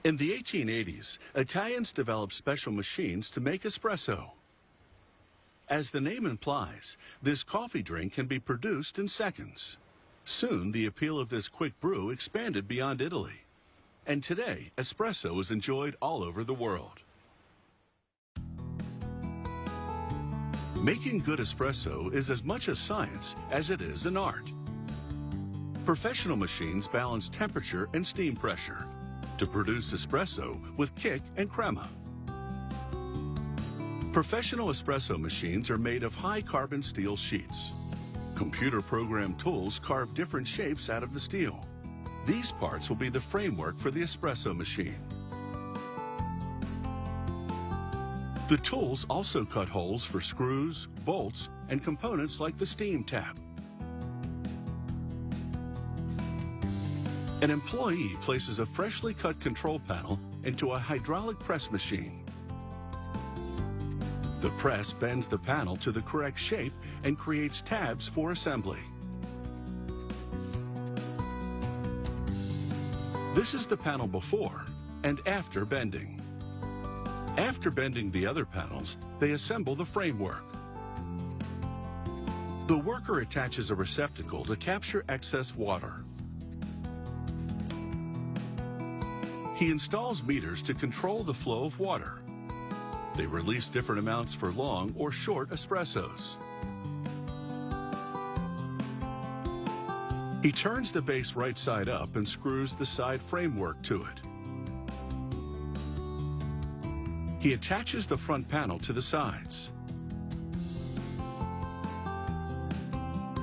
In the 1880s, Italians developed special machines to make espresso. As the name implies, this coffee drink can be produced in seconds. Soon, the appeal of this quick brew expanded beyond Italy. And today, espresso is enjoyed all over the world. Making good espresso is as much a science as it is an art. Professional machines balance temperature and steam pressure to produce espresso with kick and crema. Professional espresso machines are made of high-carbon steel sheets. Computer-programmed tools carve different shapes out of the steel. These parts will be the framework for the espresso machine. The tools also cut holes for screws, bolts, and components like the steam tap. An employee places a freshly cut control panel into a hydraulic press machine. The press bends the panel to the correct shape and creates tabs for assembly. This is the panel before and after bending. After bending the other panels, they assemble the framework. The worker attaches a receptacle to capture excess water. He installs meters to control the flow of water. They release different amounts for long or short espressos. He turns the base right side up and screws the side framework to it. He attaches the front panel to the sides.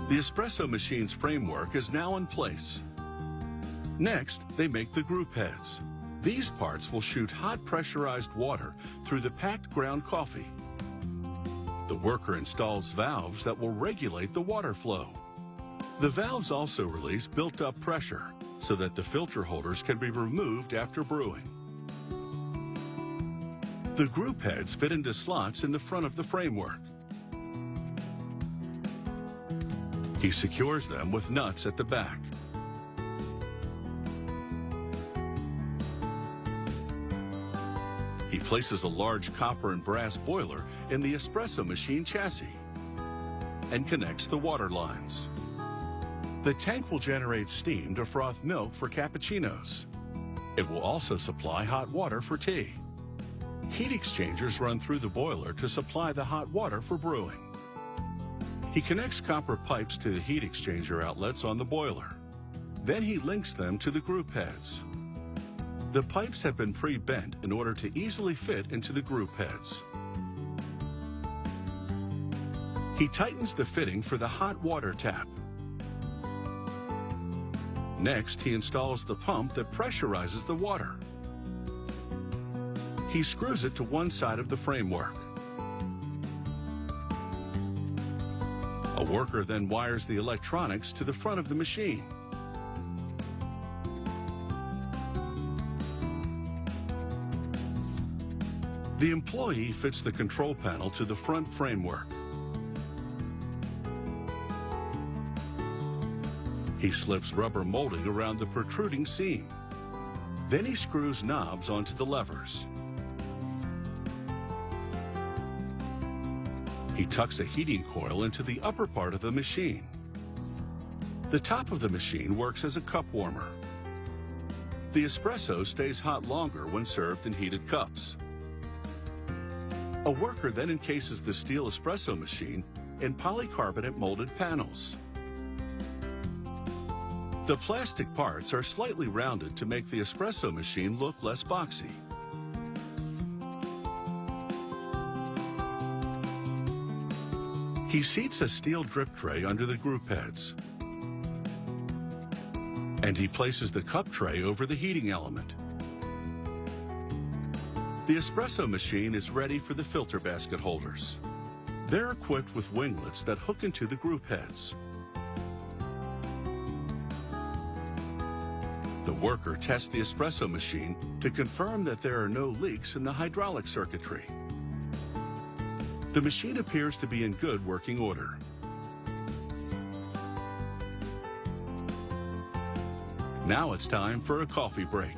The espresso machine's framework is now in place. Next, they make the group heads. These parts will shoot hot pressurized water through the packed ground coffee. The worker installs valves that will regulate the water flow. The valves also release built-up pressure so that the filter holders can be removed after brewing. The group heads fit into slots in the front of the framework. He secures them with nuts at the back. He places a large copper and brass boiler in the espresso machine chassis and connects the water lines. The tank will generate steam to froth milk for cappuccinos. It will also supply hot water for tea. Heat exchangers run through the boiler to supply the hot water for brewing. He connects copper pipes to the heat exchanger outlets on the boiler. Then he links them to the group heads. The pipes have been pre-bent in order to easily fit into the group heads. He tightens the fitting for the hot water tap. Next, he installs the pump that pressurizes the water. He screws it to one side of the framework. A worker then wires the electronics to the front of the machine. The employee fits the control panel to the front framework. He slips rubber molding around the protruding seam. Then he screws knobs onto the levers. He tucks a heating coil into the upper part of the machine. The top of the machine works as a cup warmer. The espresso stays hot longer when served in heated cups. A worker then encases the steel espresso machine in polycarbonate molded panels. The plastic parts are slightly rounded to make the espresso machine look less boxy. He seats a steel drip tray under the group heads. And he places the cup tray over the heating element. The espresso machine is ready for the filter basket holders. They're equipped with winglets that hook into the group heads. The worker tests the espresso machine to confirm that there are no leaks in the hydraulic circuitry. The machine appears to be in good working order. Now it's time for a coffee break.